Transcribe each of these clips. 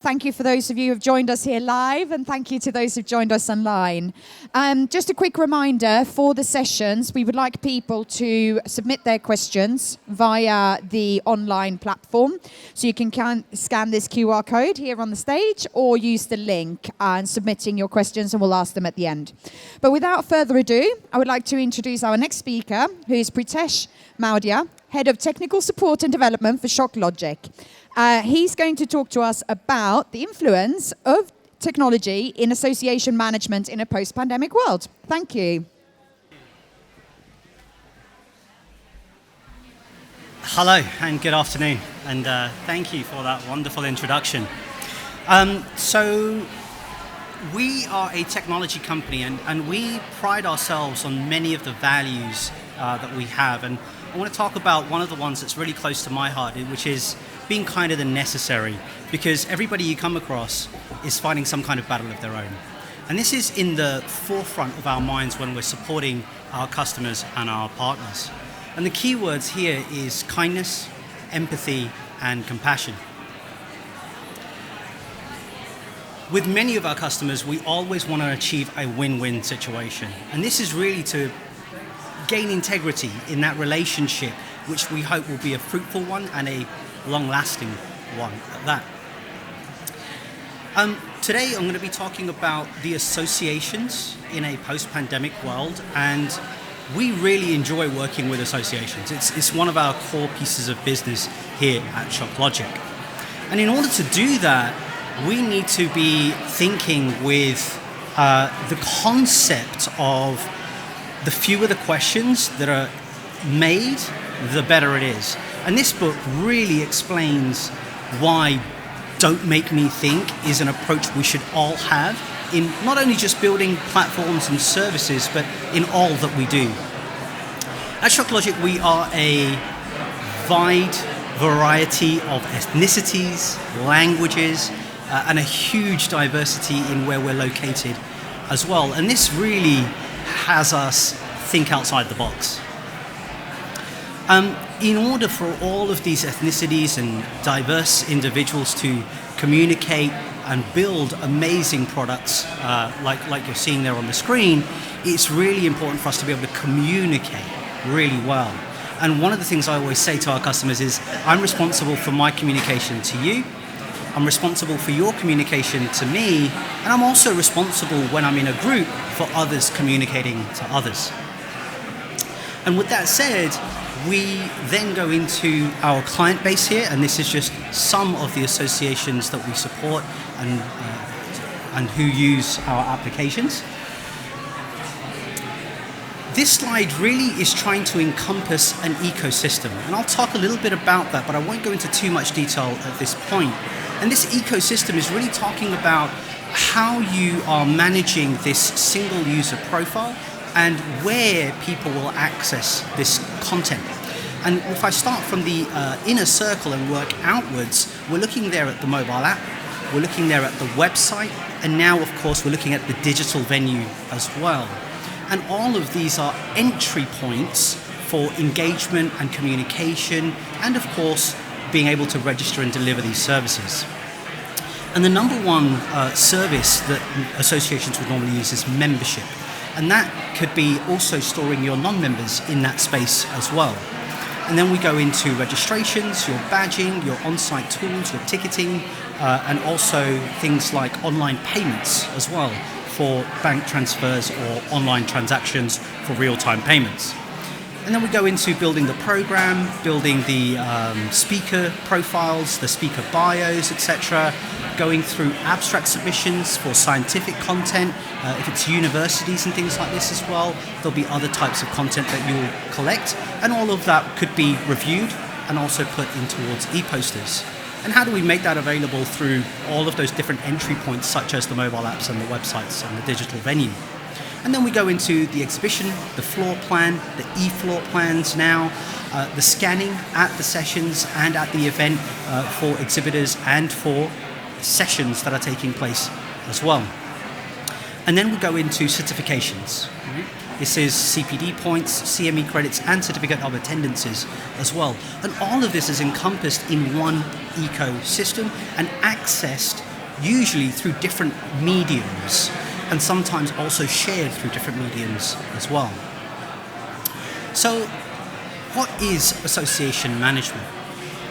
Thank you for those of you who have joined us here live, and thank you to those who've joined us online. Just a quick reminder for the sessions, we would like people to submit their questions via the online platform. So you can scan this QR code here on the stage or use the link and submitting your questions, and we'll ask them at the end. But without further ado, I would like to introduce our next speaker, who is Pritesh Mawdi, Head of Technical Support and Development for ShockLogic. He's going to talk to us about the influence of technology in association management in a post-pandemic world. Thank you. Hello and good afternoon, and thank you for that wonderful introduction. So we are a technology company, and we pride ourselves on many of the values that we have, and I want to talk about one of the ones that's really close to my heart, which is being kinder than necessary, because everybody you come across is fighting some kind of battle of their own. And this is in the forefront of our minds when we're supporting our customers and our partners. And the key words here is kindness, empathy, and compassion. With many of our customers, we always want to achieve a win-win situation. And this is really to gain integrity in that relationship, which we hope will be a fruitful one and a long-lasting one at that. Today I'm going to be talking about the associations in a post-pandemic world, and we really enjoy working with associations. It's one of our core pieces of business here at ShockLogic. And in order to do that, we need to be thinking with the concept of the fewer the questions that are made, the better it is. And this book really explains why Don't Make Me Think is an approach we should all have in not only just building platforms and services, but in all that we do. At ShockLogic, we are a wide variety of ethnicities, languages, and a huge diversity in where we're located as well. And this really has us think outside the box. In order for all of these ethnicities and diverse individuals to communicate and build amazing products like you're seeing there on the screen, it's really important for us to be able to communicate really well. And one of the things I always say to our customers is, I'm responsible for my communication to you, I'm responsible for your communication to me, and I'm also responsible when I'm in a group for others communicating to others. And with that said, we then go into our client base here, and this is just some of the associations that we support and who use our applications. This slide really is trying to encompass an ecosystem, and I'll talk a little bit about that, but I won't go into too much detail at this point. And this ecosystem is really talking about how you are managing this single user profile and where people will access this content. And if I start from the inner circle and work outwards, we're looking there at the mobile app, we're looking there at the website, and now of course we're looking at the digital venue as well. And all of these are entry points for engagement and communication, and of course being able to register and deliver these services. And the number one service that associations would normally use is membership. And that could be also storing your non-members in that space as well. And then we go into registrations, your badging, your on-site tools, your ticketing, and also things like online payments as well for bank transfers or online transactions for real-time payments. And then we go into building the program, building the speaker profiles, the speaker bios, etc., going through abstract submissions for scientific content. If it's universities and things like this as well, there'll be other types of content that you'll collect. And all of that could be reviewed and also put in towards e-posters. And how do we make that available through all of those different entry points, such as the mobile apps and the websites and the digital venue? And then we go into the exhibition, the floor plan, the e-floor plans now, the scanning at the sessions and at the event for exhibitors and for sessions that are taking place as well. And then we go into certifications. This is CPD points, CME credits, and certificate of attendances as well. And all of this is encompassed in one ecosystem and accessed usually through different mediums, and sometimes also shared through different mediums as well. So, what is association management?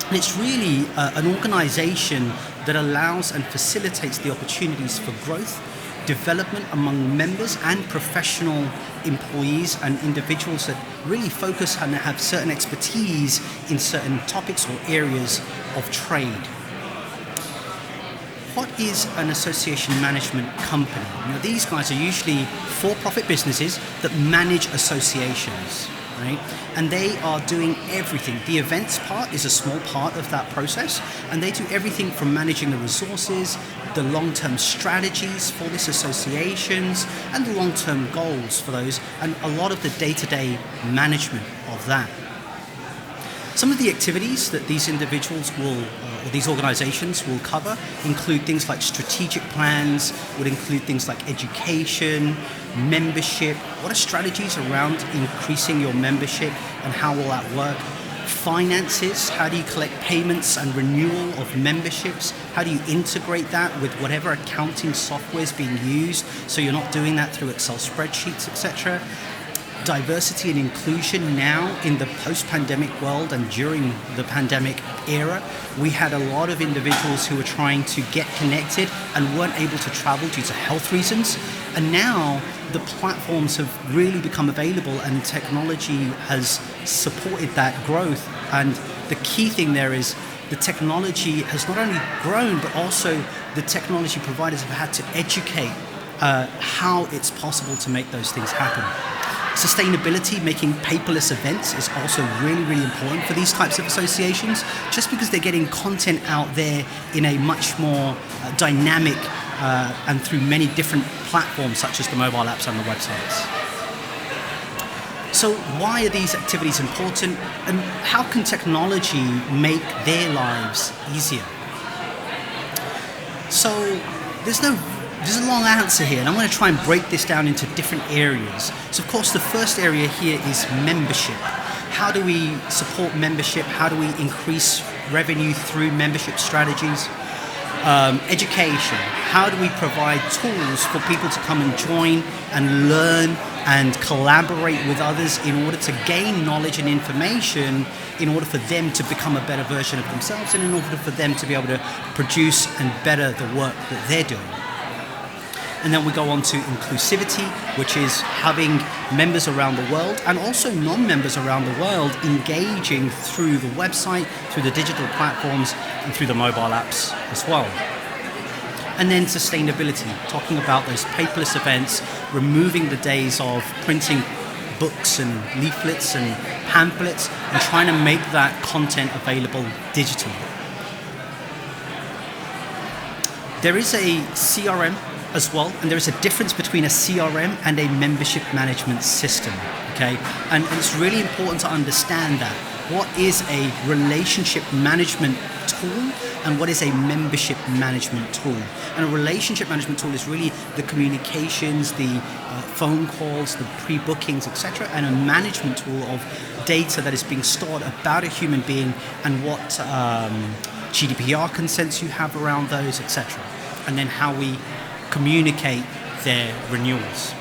And it's really an organization that allows and facilitates the opportunities for growth, development among members and professional employees and individuals that really focus and have certain expertise in certain topics or areas of trade. What is an association management company? Now, these guys are usually for-profit businesses that manage associations, right? And they are doing everything. The events part is a small part of that process, and they do everything from managing the resources, the long-term strategies for these associations, and the long-term goals for those, and a lot of the day-to-day management of that. Some of the activities that these individuals will, or these organizations will cover include things like strategic plans, would include things like education, membership, what are strategies around increasing your membership and how will that work? Finances, how do you collect payments and renewal of memberships? How do you integrate that with whatever accounting software is being used so you're not doing that through Excel spreadsheets, etc.? Diversity and inclusion now in the post-pandemic world and during the pandemic era, we had a lot of individuals who were trying to get connected and weren't able to travel due to health reasons. And now the platforms have really become available and technology has supported that growth. And the key thing there is the technology has not only grown, but also the technology providers have had to educate how it's possible to make those things happen. Sustainability, making paperless events is also really, really important for these types of associations, just because they're getting content out there in a much more dynamic and through many different platforms such as the mobile apps and the websites. So why are these activities important, and how can technology make their lives easier? So there's a long answer here, and I'm going to try and break this down into different areas. So, of course, the first area here is membership. How do we support membership? How do we increase revenue through membership strategies? Education. How do we provide tools for people to come and join and learn and collaborate with others in order to gain knowledge and information in order for them to become a better version of themselves and in order for them to be able to produce and better the work that they're doing? And then we go on to inclusivity, which is having members around the world and also non-members around the world engaging through the website, through the digital platforms, and through the mobile apps as well. And then sustainability, talking about those paperless events, removing the days of printing books and leaflets and pamphlets and trying to make that content available digitally. There is a CRM as well, and there is a difference between a CRM and a membership management system, okay? And it's really important to understand that. What is a relationship management tool and what is a membership management tool? And a relationship management tool is really the communications, the phone calls, the pre-bookings, etc., and a management tool of data that is being stored about a human being and what GDPR consents you have around those, etc., and then how we communicate their renewals.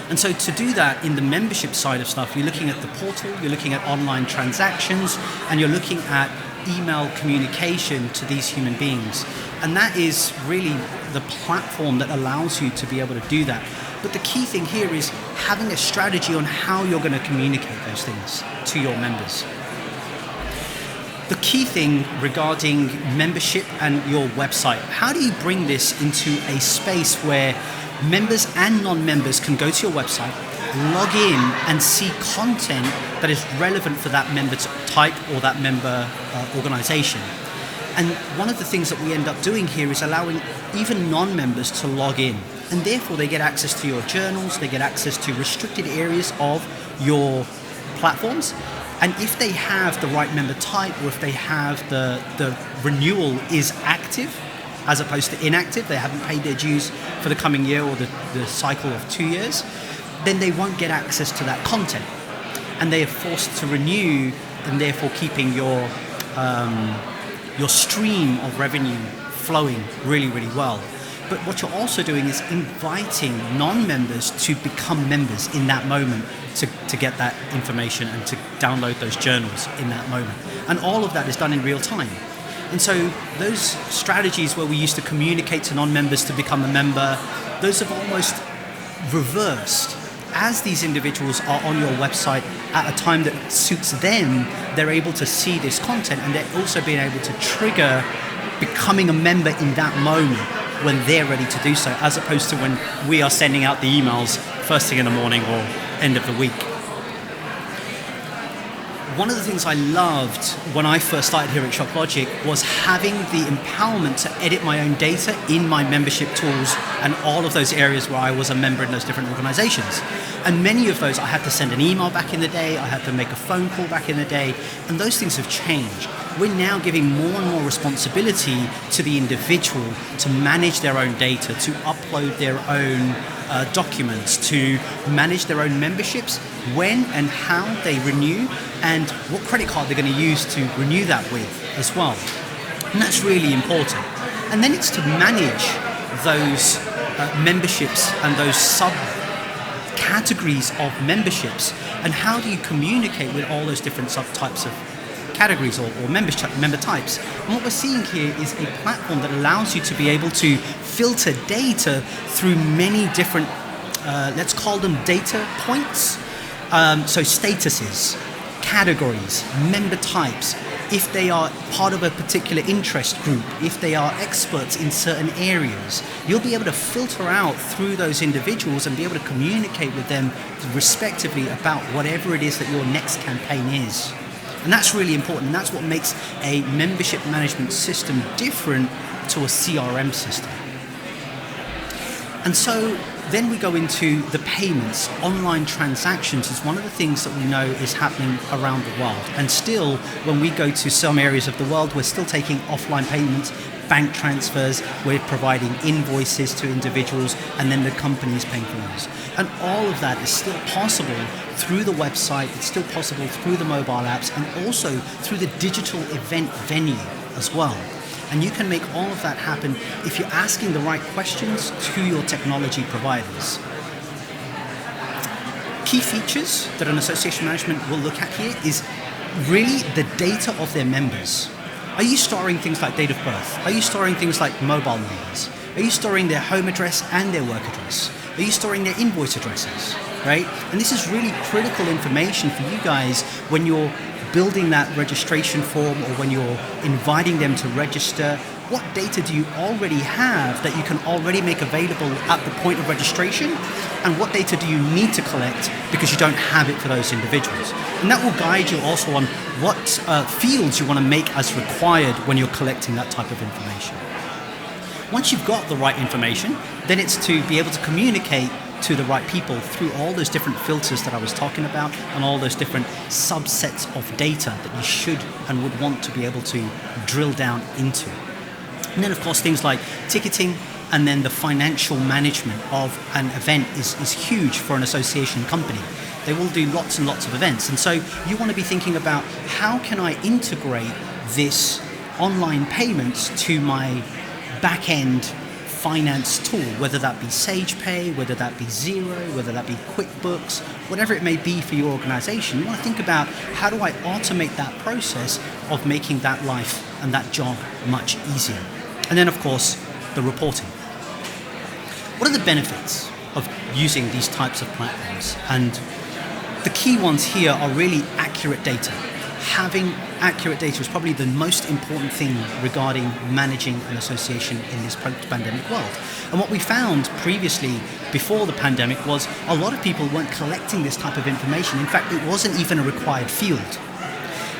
And so to do that in the membership side of stuff, you're looking at the portal, you're looking at online transactions, and you're looking at email communication to these human beings. And that is really the platform that allows you to be able to do that. But the key thing here is having a strategy on how you're going to communicate those things to your members. The key thing regarding membership and your website, how do you bring this into a space where members and non-members can go to your website, log in and see content that is relevant for that member type or that member organization? And one of the things that we end up doing here is allowing even non-members to log in, and therefore they get access to your journals, they get access to restricted areas of your platforms. And if they have the right member type, or if they have the renewal is active as opposed to inactive, they haven't paid their dues for the coming year or the cycle of 2 years, then they won't get access to that content. And they are forced to renew, and therefore keeping your stream of revenue flowing really, really well. But what you're also doing is inviting non-members to become members in that moment to get that information and to download those journals in that moment. And all of that is done in real time. And so those strategies where we used to communicate to non-members to become a member, those have almost reversed. As these individuals are on your website at a time that suits them, they're able to see this content, and they're also being able to trigger becoming a member in that moment when they're ready to do so, as opposed to when we are sending out the emails first thing in the morning or end of the week. One of the things I loved when I first started here at ShopLogic was having the empowerment to edit my own data in my membership tools and all of those areas where I was a member in those different organizations. And many of those I had to send an email back in the day, I had to make a phone call back in the day, and those things have changed. We're now giving more and more responsibility to the individual to manage their own data, to upload their own documents, to manage their own memberships, when and how they renew, and what credit card they're going to use to renew that with as well. And that's really important. And then it's to manage those memberships and those subcategories of memberships, and how do you communicate with all those different subtypes of categories or member types. And what we're seeing here is a platform that allows you to be able to filter data through many different, let's call them data points. So statuses, categories, member types, if they are part of a particular interest group, if they are experts in certain areas, you'll be able to filter out through those individuals and be able to communicate with them respectively about whatever it is that your next campaign is. And that's really important, and that's what makes a membership management system different to a CRM system. And so then we go into the payments. Online transactions is one of the things that we know is happening around the world. And still, when we go to some areas of the world, we're still taking offline payments, bank transfers, we're providing invoices to individuals, and then the company is paying for those. And all of that is still possible through the website, it's still possible through the mobile apps, and also through the digital event venue as well. And you can make all of that happen if you're asking the right questions to your technology providers. Key features that an association management will look at here is really the data of their members. Are you storing things like date of birth? Are you storing things like mobile numbers? Are you storing their home address and their work address? Are you storing their invoice addresses, right? And this is really critical information for you guys when you're building that registration form or when you're inviting them to register. What data do you already have that you can already make available at the point of registration? And what data do you need to collect because you don't have it for those individuals? And that will guide you also on what fields you want to make as required when you're collecting that type of information. Once you've got the right information, then it's to be able to communicate to the right people through all those different filters that I was talking about and all those different subsets of data that you should and would want to be able to drill down into. And then of course things like ticketing and then the financial management of an event is huge for an association company. They will do lots and lots of events, and so you want to be thinking about how can I integrate this online payments to my back-end finance tool, whether that be SagePay, whether that be Xero, whether that be QuickBooks, whatever it may be for your organization. You want to think about how do I automate that process of making that life and that job much easier. And then of course, the reporting. What are the benefits of using these types of platforms? And the key ones here are really accurate data. Having accurate data is probably the most important thing regarding managing an association in this post-pandemic world. And what we found previously, before the pandemic, was a lot of people weren't collecting this type of information. In fact, it wasn't even a required field.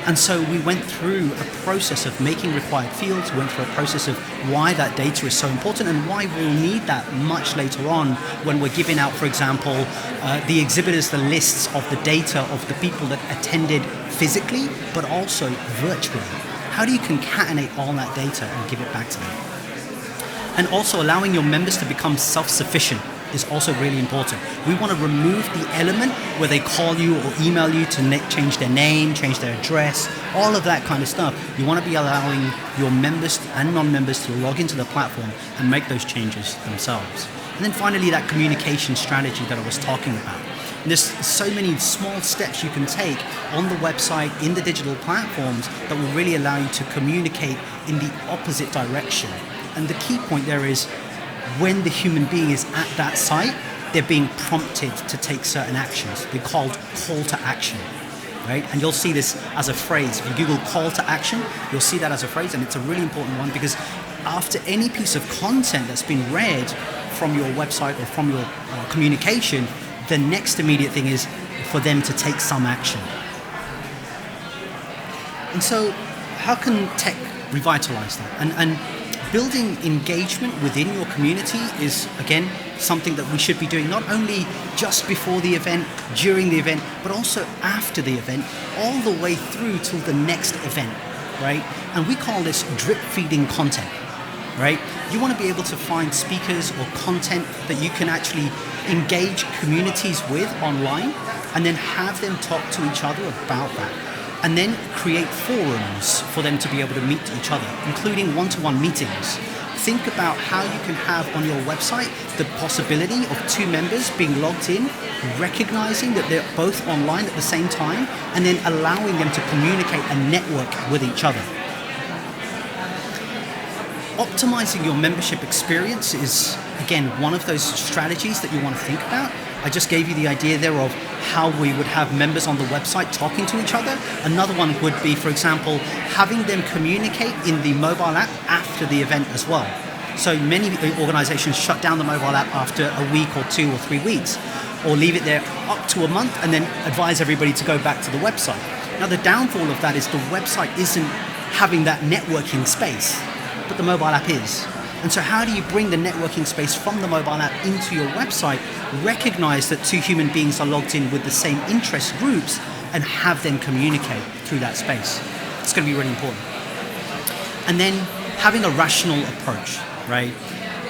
And so we went through a process of making required fields, we went through a process of why that data is so important and why we'll need that much later on when we're giving out, for example, the exhibitors the lists of the data of the people that attended physically, but also virtually. How do you concatenate all that data and give it back to them? And also allowing your members to become self-sufficient is also really important. We want to remove the element where they call you or email you to change their name, change their address, all of that kind of stuff. You want to be allowing your members and non-members to log into the platform and make those changes themselves. And then finally, that communication strategy that I was talking about. And there's so many small steps you can take on the website, in the digital platforms, that will really allow you to communicate in the opposite direction. And the key point there is, when the human being is at that site, they're being prompted to take certain actions. They're called call to action, right? And you'll see this as a phrase. If you Google call to action, you'll see that as a phrase, and it's a really important one, because after any piece of content that's been read from your website or from your communication, the next immediate thing is for them to take some action. And so how can tech revitalize that? And building engagement within your community is, again, something that we should be doing not only just before the event, during the event, but also after the event, all the way through till the next event, right? And we call this drip feeding content, right? You want to be able to find speakers or content that you can actually engage communities with online, and then have them talk to each other about that. And then create forums for them to be able to meet each other, including one-to-one meetings. Think about how you can have on your website the possibility of two members being logged in, recognizing that they're both online at the same time, and then allowing them to communicate and network with each other. Optimizing your membership experience is, again, one of those strategies that you want to think about. I just gave you the idea there of how we would have members on the website talking to each other. Another one would be, for example, having them communicate in the mobile app after the event as well. So many organizations shut down the mobile app after a week or 2 or 3 weeks, or leave it there up to a month and then advise everybody to go back to the website. Now, the downfall of that is the website isn't having that networking space, but the mobile app is. And so how do you bring the networking space from the mobile app into your website, recognize that two human beings are logged in with the same interest groups, and have them communicate through that space? It's going to be really important. And then having a rational approach, right?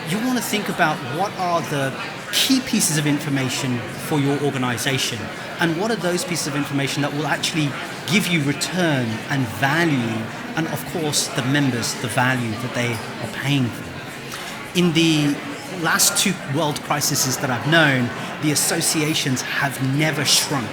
You want to think about what are the key pieces of information for your organization, and what are those pieces of information that will actually give you return and value, and of course the members the value that they are paying for. In the last 2 world crises that I've known, the associations have never shrunk.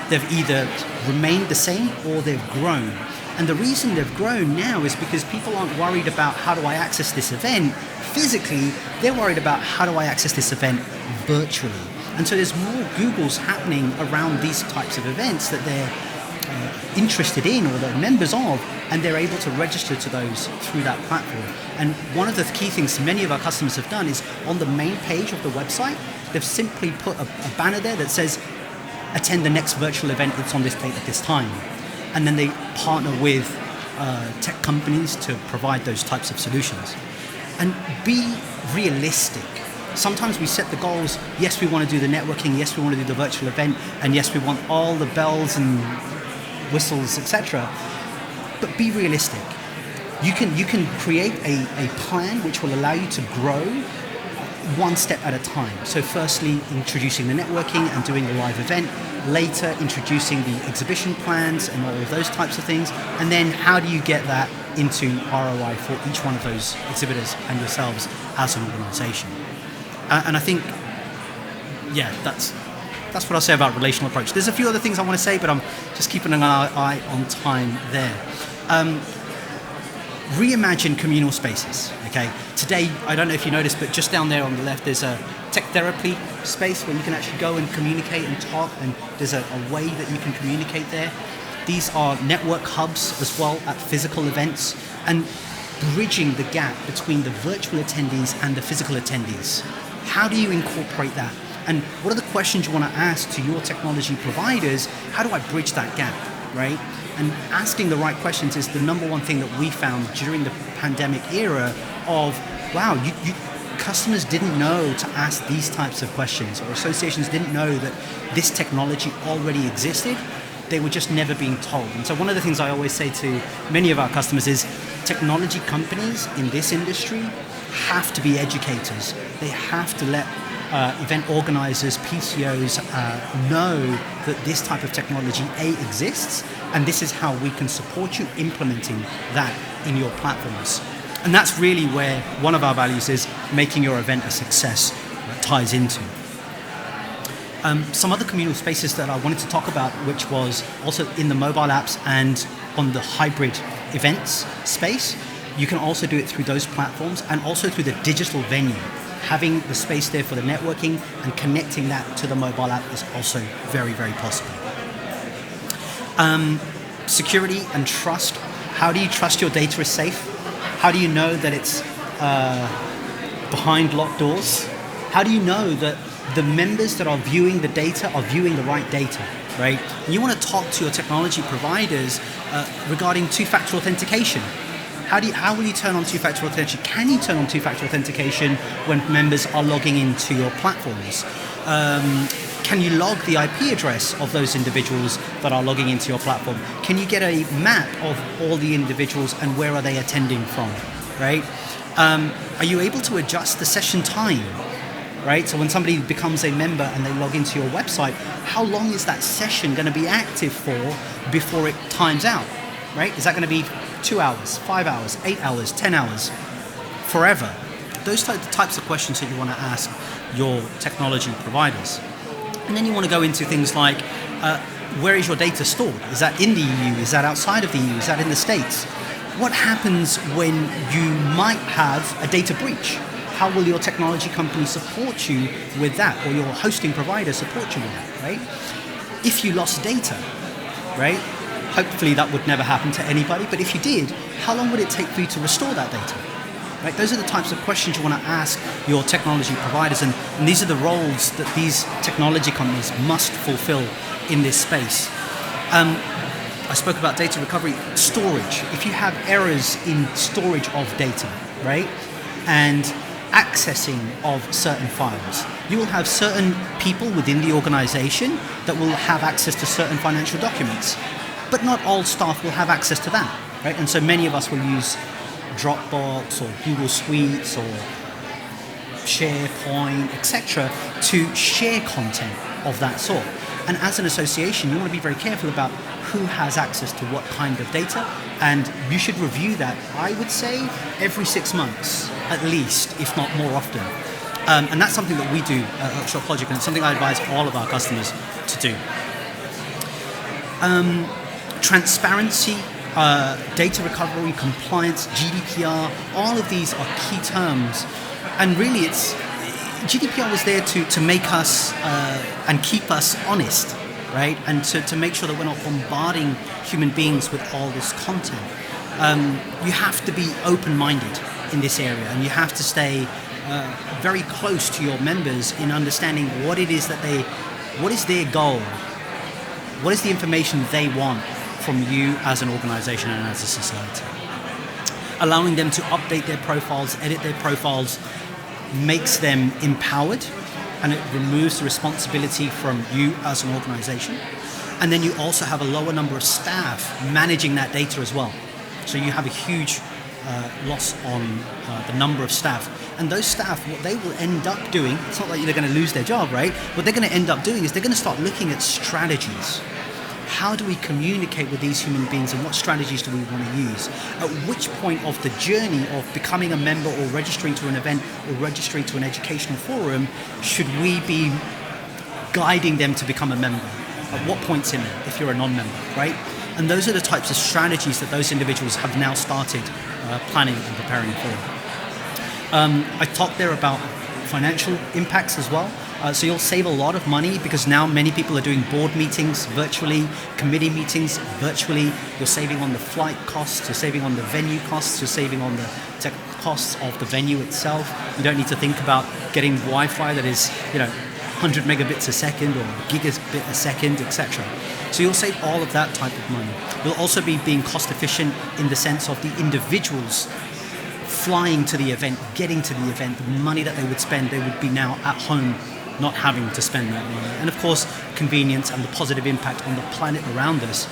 They've either remained the same or they've grown. And the reason they've grown now is because people aren't worried about how do I access this event physically, they're worried about how do I access this event virtually. And so there's more Googles happening around these types of events that they're interested in or they're members of, and they're able to register to those through that platform. And one of the key things many of our customers have done is on the main page of the website, they've simply put a banner there that says, attend the next virtual event that's on this date at this time. And then they partner with tech companies to provide those types of solutions. And be realistic. Sometimes we set the goals, yes, we want to do the networking, yes, we want to do the virtual event, and yes, we want all the bells and whistles, etc. But be realistic. You can create a plan which will allow you to grow one step at a time. So firstly, introducing the networking and doing a live event. Later, introducing the exhibition plans and all of those types of things. And then how do you get that into ROI for each one of those exhibitors and yourselves as an organization? And I think, yeah, that's what I'll say about relational approach. There's a few other things I want to say, but I'm just keeping an eye on time there. Reimagine communal spaces, okay? Today, I don't know if you noticed, but just down there on the left, there's a tech therapy space where you can actually go and communicate and talk, and there's a way that you can communicate there. These are network hubs as well at physical events, and bridging the gap between the virtual attendees and the physical attendees. How do you incorporate that? And what are the questions you want to ask to your technology providers? How do I bridge that gap, right? And asking the right questions is the number one thing that we found during the pandemic era of, wow, customers didn't know to ask these types of questions, or associations didn't know that this technology already existed. They were just never being told. And so one of the things I always say to many of our customers is technology companies in this industry have to be educators. They have to let event organizers, PCOs know that this type of technology exists, and this is how we can support you implementing that in your platforms. And that's really where one of our values is making your event a success ties into. Some other communal spaces that I wanted to talk about, which was also in the mobile apps and on the hybrid events space. You can also do it through those platforms and also through the digital venue. Having the space there for the networking and connecting that to the mobile app is also very, very possible. Security and trust. How do you trust your data is safe? How do you know that it's behind locked doors? How do you know that the members that are viewing the data are viewing the right data, right? And you want to talk to your technology providers regarding two-factor authentication. How will you turn on two-factor authentication? Can you turn on two-factor authentication when members are logging into your platforms? Can you log the IP address of those individuals that are logging into your platform? Can you get a map of all the individuals and where are they attending from, right? Are you able to adjust the session time, right? So when somebody becomes a member and they log into your website, how long is that session going to be active for before it times out, right? Is that going to be 2 hours, 5 hours, 8 hours, 10 hours, forever? Those are the types of questions that you want to ask your technology providers. And then you want to go into things like, where is your data stored? Is that in the EU? Is that outside of the EU? Is that in the States? What happens when you might have a data breach? How will your technology company support you with that, or your hosting provider support you with that, right? If you lost data, right? Hopefully that would never happen to anybody, but if you did, how long would it take for you to restore that data? Right? Those are the types of questions you want to ask your technology providers, and these are the roles that these technology companies must fulfill in this space. I spoke about data recovery, storage. If you have errors in storage of data, right, and accessing of certain files, you will have certain people within the organization that will have access to certain financial documents, but not all staff will have access to that, right? And so many of us will use Dropbox or Google Suites or SharePoint, etc., to share content of that sort. And as an association, you want to be very careful about who has access to what kind of data, and you should review that, I would say, every 6 months, at least, if not more often. And that's something that we do at ShopLogic, and it's something I advise all of our customers to do. Transparency, data recovery, compliance, GDPR, all of these are key terms. And really, GDPR was there to make us and keep us honest, right? And to make sure that we're not bombarding human beings with all this content. You have to be open-minded in this area, and you have to stay very close to your members in understanding what it is what is their goal, what is the information they want from you as an organization and as a society. Allowing them to update their profiles, edit their profiles, makes them empowered, and it removes the responsibility from you as an organization. And then you also have a lower number of staff managing that data as well. So you have a huge loss on the number of staff. And those staff, what they will end up doing, it's not like they're going to lose their job, right? What they're going to end up doing is they're going to start looking at strategies. How do we communicate with these human beings, and what strategies do we want to use? At which point of the journey of becoming a member or registering to an event or registering to an educational forum should we be guiding them to become a member? At what points in it, if you're a non-member, right? And those are the types of strategies that those individuals have now started planning and preparing for. I talked there about financial impacts as well. So you'll save a lot of money because now many people are doing board meetings virtually, committee meetings virtually. You're saving on the flight costs, you're saving on the venue costs, you're saving on the tech costs of the venue itself. You don't need to think about getting Wi-Fi that is, 100 megabits a second or gigabit a second, etc. So you'll save all of that type of money. You'll also be being cost efficient in the sense of the individuals flying to the event, getting to the event, the money that they would spend, they would be now at home not having to spend that money. And of course, convenience and the positive impact on the planet around us,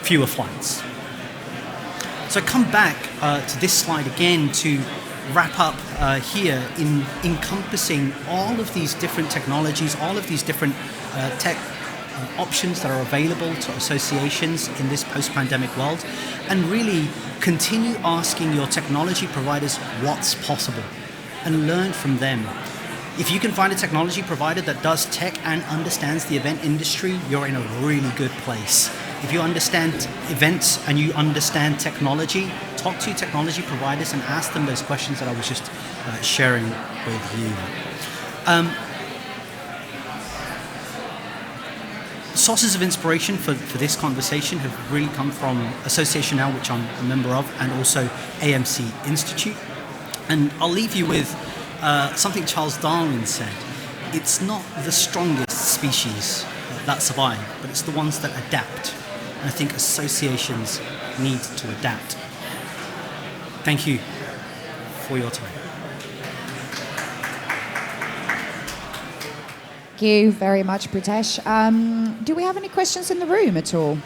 fewer flights. So come back to this slide again to wrap up here in encompassing all of these different technologies, all of these different tech options that are available to associations in this post-pandemic world, and really continue asking your technology providers what's possible and learn from them. If you can find a technology provider that does tech and understands the event industry, you're in a really good place. If you understand events and you understand technology, talk to your technology providers and ask them those questions that I was just sharing with you. Sources of inspiration for this conversation have really come from Association Now, which I'm a member of, and also AMC Institute. And I'll leave you with something Charles Darwin said. It's not the strongest species that survive, but it's the ones that adapt. And I think associations need to adapt. Thank you for your time. Thank you very much, Pritesh. Do we have any questions in the room at all?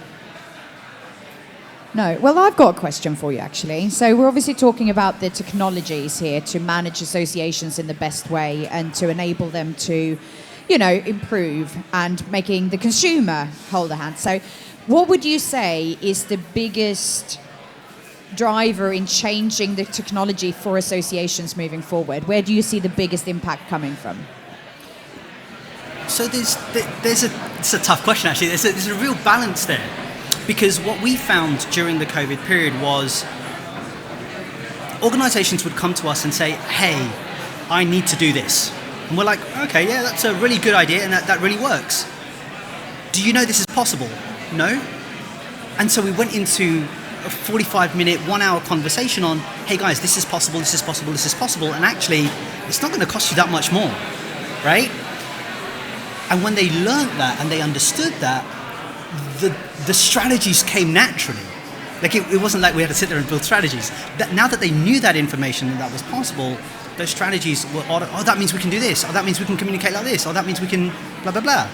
No. Well, I've got a question for you, actually. So we're obviously talking about the technologies here to manage associations in the best way and to enable them to, improve and making the consumer hold the hand. So what would you say is the biggest driver in changing the technology for associations moving forward? Where do you see the biggest impact coming from? So it's a tough question, actually. There's a real balance there. Because what we found during the COVID period was organizations would come to us and say, hey, I need to do this. And we're like, okay, yeah, that's a really good idea and that really works. Do you know this is possible? No. And so we went into a 45-minute, 1-hour conversation on, hey guys, this is possible, this is possible, this is possible. And actually, it's not going to cost you that much more, right? And when they learned that and they understood that, the strategies came naturally. Like it wasn't like we had to sit there and build strategies. Now that they knew that information and that was possible, those strategies were, oh, that means we can do this. Oh, that means we can communicate like this. Oh, that means we can blah, blah, blah.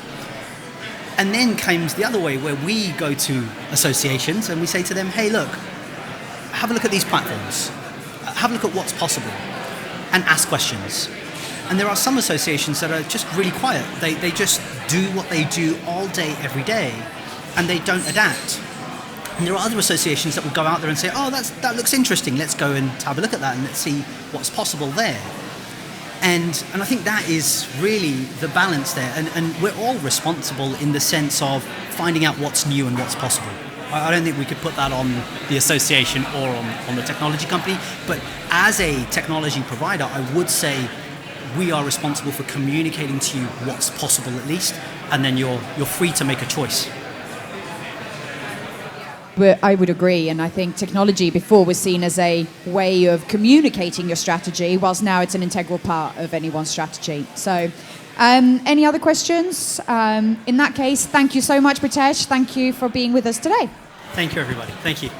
And then comes the other way where we go to associations and we say to them, hey, look, have a look at these platforms. Have a look at what's possible and ask questions. And there are some associations that are just really quiet. They just do what they do all day, every day, and they don't adapt. And there are other associations that will go out there and say, oh, that looks interesting. Let's go and have a look at that and let's see what's possible there. And I think that is really the balance there. And we're all responsible in the sense of finding out what's new and what's possible. I don't think we could put that on the association or on the technology company. But as a technology provider, I would say we are responsible for communicating to you what's possible at least, and then you're free to make a choice. I would agree, and I think technology before was seen as a way of communicating your strategy, whilst now it's an integral part of anyone's strategy. So, any other questions? In that case, thank you so much, Pritesh. Thank you for being with us today. Thank you, everybody. Thank you.